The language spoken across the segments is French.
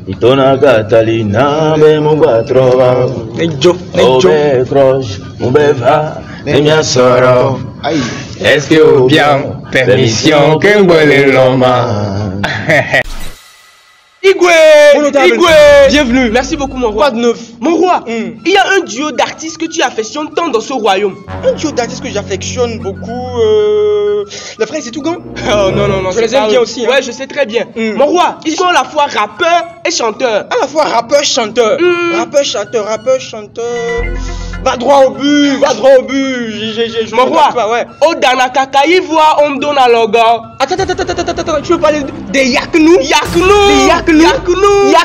Itona Catalina, me muba trova. Nejo. Obe croche, obe va, ne mia soro. Est-ce que vous bien permission que vous le loma? Igwe, bienvenue. merci beaucoup mon roi. Quoi de neuf? Mon roi, il y a un duo d'artistes que tu affectionnes tant dans ce royaume. Un duo d'artistes que j'affectionne beaucoup. Les frères c'est tout gang. Oh non, je les aime bien aussi. Hein. Ouais, je sais très bien. Mon roi, ils sont à la fois rappeurs et chanteurs. À la fois rappeur, chanteur. Rappeur, chanteur. Va droit au but. Mon roi, pas, ouais. au Danakaka, il voit on me donne à logo. Attends, tu veux parler des Yaknou? Yaknou. Ils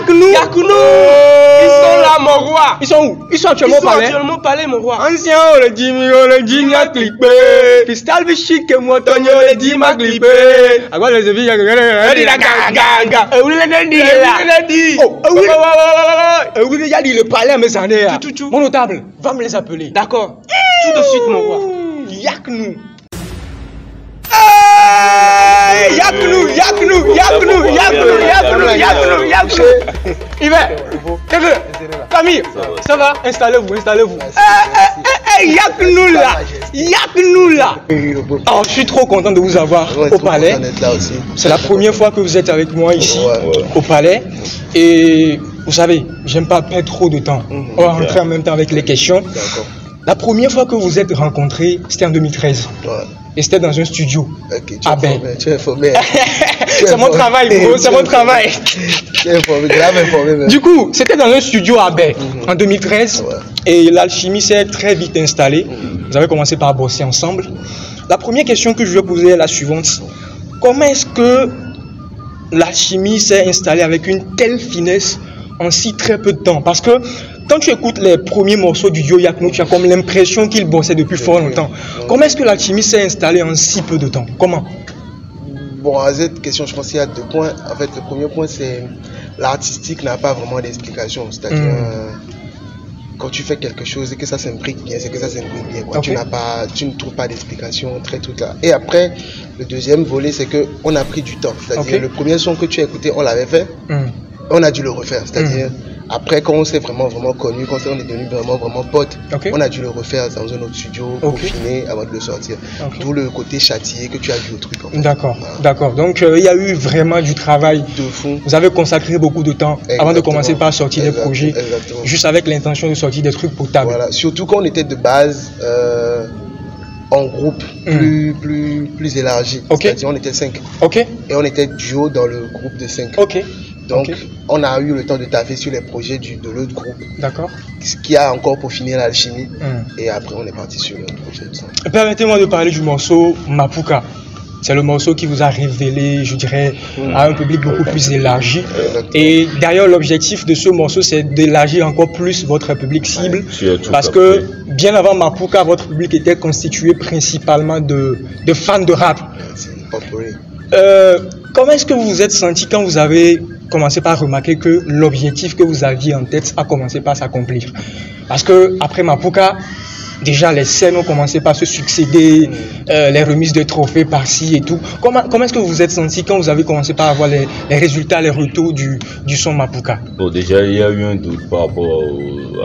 sont là, mon roi. Ils sont où? Ils sont actuellement au palais, mon roi. Ancien, le Jimmy a clippé. Cristal Bichic et moi, Tonio, le Jimmy a clippé. À quoi les filles, il a dit le palais à mes années. Mon notable, va me les appeler. D'accord. Tout de suite, mon roi. Yaknou. Il va. Camille, ça va? Installez-vous. Yaknou là. Oh, je suis trop content de vous avoir au palais. C'est la première fois que vous êtes avec moi ici au palais. Et vous savez, j'aime pas perdre trop de temps. On va rentrer en même temps avec les questions. La première fois que vous êtes rencontrés, c'était en 2013. Et c'était dans un studio. Tu es informé. C'est mon travail, bro. C'est mon travail. Tu es informé, grave informé. Du coup, c'était dans un studio à Baie en 2013. Et l'alchimie s'est très vite installée. Vous avez commencé par bosser ensemble. La première question que je vais poser est la suivante. Comment est-ce que l'alchimie s'est installée avec une telle finesse en si très peu de temps? Parce que quand tu écoutes les premiers morceaux du duo Yaknou, tu as comme l'impression qu'il bossait depuis fort longtemps. Comment est-ce que l'alchimie s'est installée en si peu de temps? Comment? Bon, à cette question, je pense qu'il y a deux points. En fait, le premier point, c'est l'artistique n'a pas vraiment d'explication. C'est-à-dire, quand tu fais quelque chose et que ça s'imbrique bien, c'est que ça s'imbrique bien. Quoi. Tu ne trouves pas d'explication, très tout là. Et après, le deuxième volet, c'est qu'on a pris du temps. C'est-à-dire, le premier son que tu as écouté, on l'avait fait. On a dû le refaire. C'est-à-dire, après, quand on s'est vraiment connu, quand on est devenu vraiment potes, on a dû le refaire dans un autre studio, peaufiner avant de le sortir. D'où le côté châtié que tu as vu au truc. En fait. D'accord. Donc, il y a eu vraiment du travail de fond. Vous avez consacré beaucoup de temps avant de commencer par sortir des projets, juste avec l'intention de sortir des trucs potables. Voilà, surtout quand on était de base en groupe plus élargi. C'est-à-dire, on était 5. Et on était duo dans le groupe de 5. Donc, on a eu le temps de taffer sur les projets de l'autre groupe. D'accord. Ce qui a encore peaufiné l'alchimie. Et après, on est parti sur le projet. Permettez-moi de parler du morceau Mapuka. C'est le morceau qui vous a révélé, je dirais, à un public beaucoup plus élargi. Et d'ailleurs, l'objectif de ce morceau, c'est d'élargir encore plus votre public cible. Parce que bien avant Mapuka, votre public était constitué principalement de fans de rap. Comment est-ce que vous vous êtes senti quand vous avez commencé par remarquer que l'objectif que vous aviez en tête a commencé par s'accomplir? Parce que après Mapuka, déjà les scènes ont commencé par se succéder, les remises de trophées par-ci et tout. Comment est-ce que vous vous êtes senti quand vous avez commencé par avoir les résultats, les retours du son Mapuka? Bon, déjà, il y a eu un doute par rapport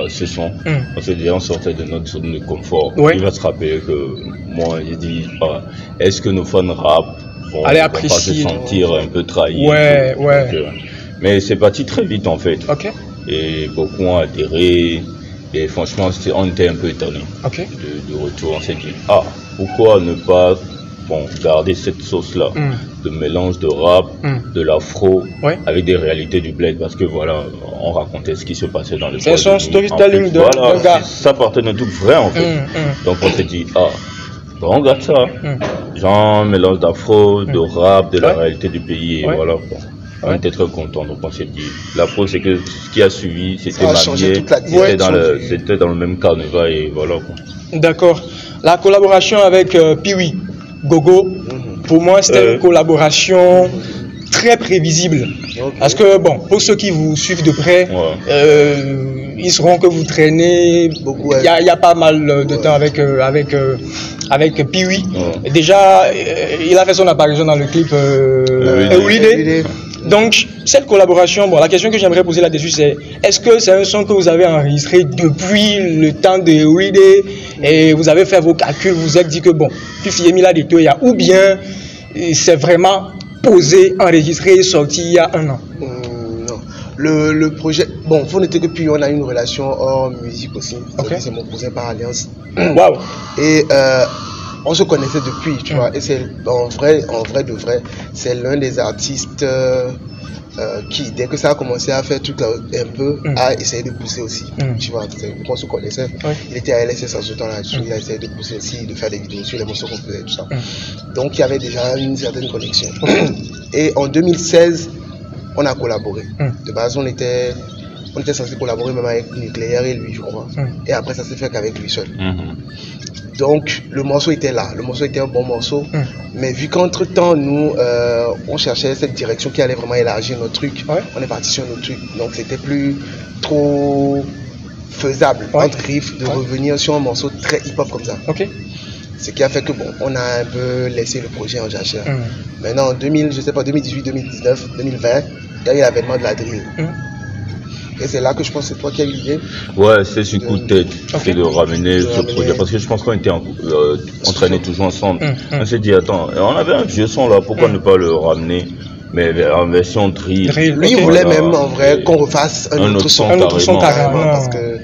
à ce son. Parce que déjà, on sortait de notre zone de confort. Il va se rappeler que moi, j'ai dit, est-ce que nos fans rap vont pas se sentir un peu trahis? Mais c'est parti très vite en fait. Et beaucoup ont adhéré. Et franchement, on était un peu étonnés de retour. On s'est dit, pourquoi ne pas garder cette sauce-là de mélange de rap, de l'afro, avec des réalités du bled. Parce que voilà, on racontait ce qui se passait dans le bled. C'est son storytelling de gars. Ça partait d'un truc vrai en fait. Donc on s'est dit, on regarde ça. Genre mélange d'afro, de rap, de la réalité du pays. Et voilà. On était très contents, donc on s'est dit. La preuve, c'est que ce qui a suivi, c'était marié, c'était dans le même carnaval et voilà. D'accord. La collaboration avec Piwi, Gogo, pour moi, c'était une collaboration très imprévisible. Parce que, bon, pour ceux qui vous suivent de près, ils sauront que vous traînez beaucoup. Il y a pas mal de temps avec Piwi. Déjà, il a fait son apparition dans le clip Everyday. Donc, cette collaboration, bon, la question que j'aimerais poser là-dessus, c'est est-ce que c'est un son que vous avez enregistré depuis le temps de Everyday et vous avez fait vos calculs, vous vous êtes dit que bon, Fifi Emila de Toya, ou bien c'est vraiment posé, enregistré, sorti il y a un an? Non. Le projet, bon, faut noter que puis on a une relation hors musique aussi. C'est mon cousin par alliance. Waouh. Et on se connaissait depuis, tu vois. Et c'est en vrai de vrai, c'est l'un des artistes qui, dès que ça a commencé à faire tout un peu, a essayé de pousser aussi. Tu vois, on se connaissait. Il était à LSS en ce temps là-dessus, il a essayé de pousser aussi, de faire des vidéos sur les morceaux qu'on faisait, tout ça. Donc il y avait déjà une certaine connexion. Et en 2016, on a collaboré. De base, on était censé collaborer même avec Nucléaire et lui, je crois. Et après, ça s'est fait qu'avec lui seul. Donc, le morceau était là. Le morceau était un bon morceau. Mais vu qu'entre-temps, nous, on cherchait cette direction qui allait vraiment élargir notre truc, on est parti sur notre truc. Donc, c'était plus trop faisable entre riffs de revenir sur un morceau très hip-hop comme ça. Ce qui a fait que, bon, on a un peu laissé le projet en jachère. Maintenant, en 2018, 2019, 2020, il y a eu l'avènement de la drill. Et c'est là que je pense que c'est toi qui as eu l'idée. Ouais, c'est ce coup de tête, c'est de ramener ce projet. Parce que je pense qu'on était entraînés toujours ensemble. On s'est dit, attends, on avait un vieux son là, pourquoi ne pas le ramener, mais en version drill. Lui, il voulait même en vrai qu'on refasse un autre son carrément. Parce que,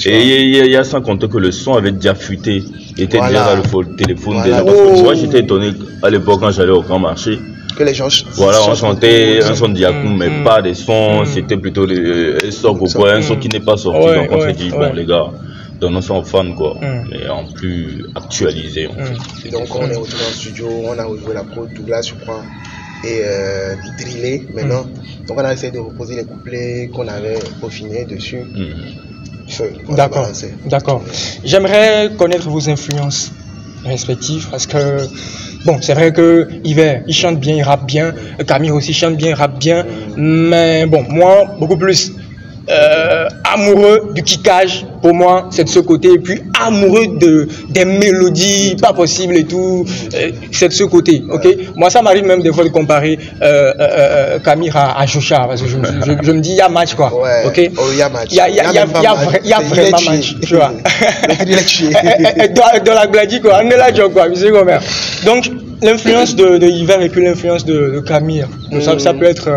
et il y a sans compter que le son avait déjà fuité. Il était déjà dans le téléphone déjà. Parce que moi, j'étais étonné à l'époque quand j'allais au grand marché. Que les gens on chantait un son Diakoum, mais pas des sons, c'était plutôt un son qui n'est pas sorti. Donc on s'est dit, bon les gars, donnons ça aux fans quoi, mais en plus actualisé. Donc on est retourné en studio, on a rejoué la prod, Douglas je crois, et drillé maintenant. Donc on a essayé de reposer les couplets qu'on avait peaufinés dessus. D'accord. J'aimerais connaître vos influences respectives parce que bon, c'est vrai que Hiver, il chante bien, il rappe bien, Camille aussi chante bien, il rappe bien, mais bon, moi, beaucoup plus amoureux du kickage, pour moi, c'est de ce côté, et puis amoureux des mélodies, pas possible et tout, c'est de ce côté, ok? Moi, ça m'arrive même des fois de comparer Camille à Joshua, parce que je me dis, il y a match, quoi, ok? Il y a match. Il y a vraiment match, tu vois. Dans la blague, quoi, on est là, quoi, tu sais comment. Donc, l'influence de Hiver et puis l'influence de Camille, ça peut être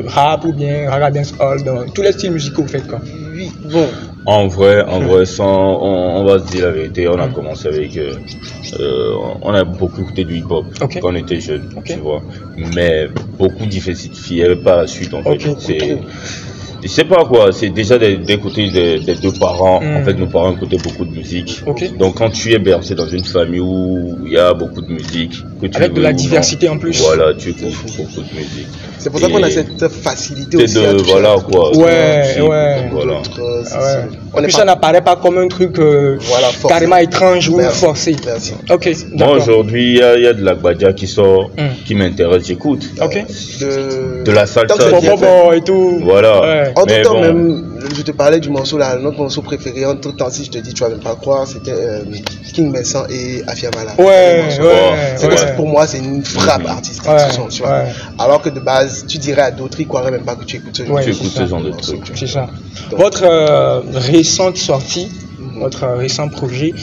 rap ou bien rap dancehall, dans tous les styles musicaux, vous faites quoi? Oui, bon. En vrai, on va se dire la vérité, on a commencé avec, on a beaucoup écouté du hip-hop quand on était jeune, tu vois, mais beaucoup diversifié par la suite, en fait. Je sais pas quoi, c'est déjà des côtés des deux parents. En fait, nos parents écoutaient beaucoup de musique. Donc, quand tu es bercé dans une famille où il y a beaucoup de musique, avec de la diversité en plus. Voilà, tu écoutes beaucoup de musique. C'est pour ça qu'on a cette facilité aussi. Voilà quoi. Voilà. En plus, ça n'apparaît pas comme un truc carrément étrange ou forcé. Ok. Moi, aujourd'hui, il y a de la Gbadja qui sort, qui m'intéresse, j'écoute. De la salsa. Et tout. Voilà. Entre temps, même, je te parlais du morceau là, notre morceau préféré, entre temps, si je te dis, tu vas même pas croire, c'était King Messan et Afiamala. Pour moi, c'est une frappe artistique, tu vois. Alors que de base, tu dirais à d'autres, ils croiraient même pas que tu écoutes ce genre de trucs. C'est ça. Votre récente sortie, votre récent projet,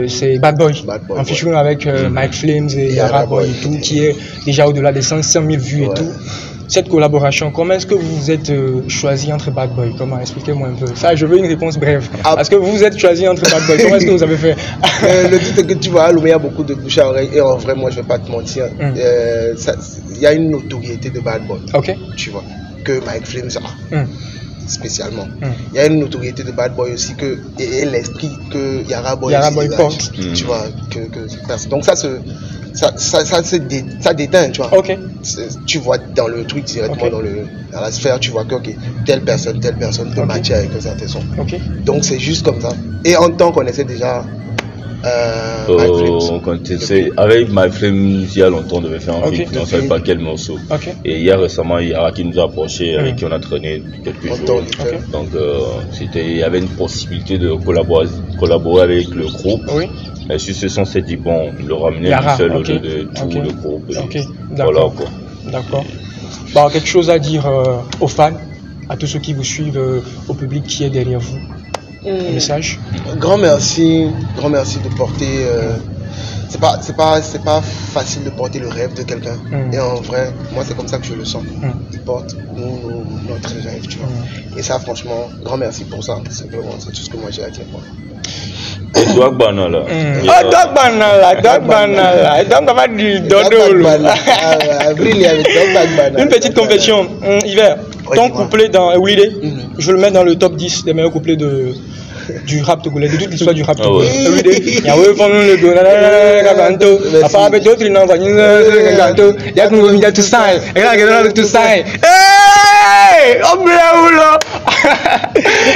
c'est Bad Boy, en featuring avec Mike Flames et Yara Boy et tout, qui est déjà au-delà des 100 000 vues et tout. Cette collaboration, comment est-ce que vous vous êtes choisi entre Bad Boy? Comment? Expliquez-moi un peu. Ça, je veux une réponse brève. Parce que vous vous êtes choisi entre Bad Boy. Comment est-ce que vous avez fait? Le truc est que tu vois, il y a beaucoup de bouche à oreille. Et en vrai, moi, je vais pas te mentir. Il y a une notoriété de Bad Boy. Tu vois, que Mike Flames a. Spécialement. Il y a une notoriété de Bad Boy aussi et l'esprit que Yara Boy porte. Tu vois, donc ça déteint, tu vois. Tu vois dans le truc directement dans la sphère, tu vois que telle personne peut matcher avec un certain son. Donc c'est juste comme ça. Et en tant qu'on essaie déjà Avec My Flames, il y a longtemps, on devait faire un film, on ne savait pas quel morceau. Et hier récemment, il y a qui nous a approché, avec qui on a traîné quelques jours. Donc, il y avait une possibilité de collaborer avec le groupe. Mais sur ce son, c'est dit, bon, le ramener tout seul au lieu de tout le groupe. Voilà quoi. D'accord. Bon, quelque chose à dire aux fans, à tous ceux qui vous suivent, au public qui est derrière vous. Un message. Grand merci de porter. C'est pas facile de porter le rêve de quelqu'un. Et en vrai, moi c'est comme ça que je le sens. Il porte notre rêve, tu vois. Et ça, franchement, grand merci pour ça. Simplement, c'est tout ce que moi j'ai à dire. Et toi, Banala. Une petite confession. Hiver, ton couplet dans Willy, je le mets dans le top 10 des meilleurs couplets du rap togolais, de toute l'histoire du rap togolais.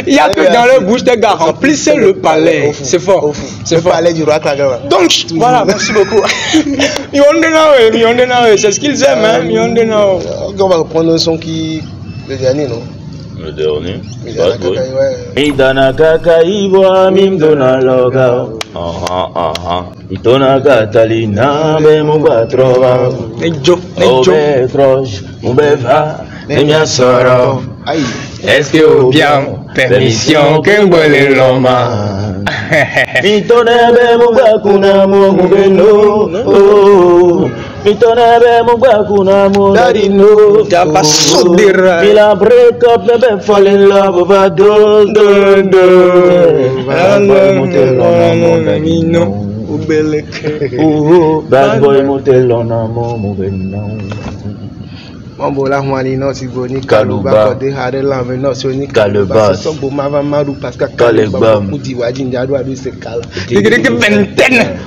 Il y a que dans leur bouche des gars, remplissez le palais. C'est fort. C'est fort. Le palais du roi Kagara. Donc, voilà, merci beaucoup. C'est ce qu'ils aiment, On va reprendre un son qui. Le dernier, non? Le dernier. Midana kakaiwa mimdona loga. Itona Catalina be mubatrova. Nejo. Obe croche, ubeva, nemia soro. Est-ce que ou bien permission que mbole loma. Mitona be mubakuna mubeno. Mitona be mubakuna mudarino. Tapasudira. Bila break up never fall in love over do. Bad boy motel on a mubeno. Mambola Mwani no si boni Kaluba Kode Harela me no si oni Kaluba Sombo Mava Maru Pascal Kaluba Kudi Wajin Jadu Adu Sekala Digiri vingtaine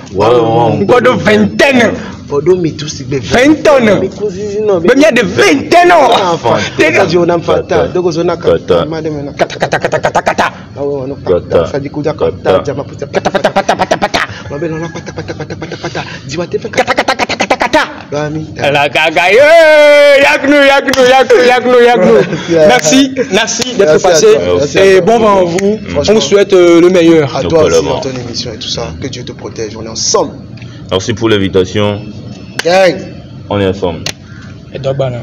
Godo vingtaine Odo mi tout si be vingtaine Même y a de vingtaine Tega Jonam Fata Dogo Zona Kata Madame Kata Awo no Kata Sadikuja Kata Jama Puta Pata Mabelo na Pata Jiwate Kata La cagaille, Merci d'être passé. Et bon vent à vous. On vous souhaite le meilleur. À toi aussi dans ton émission et tout ça. Que Dieu te protège. On est ensemble. Merci pour l'invitation. Gang. On est ensemble. Et Dogbana.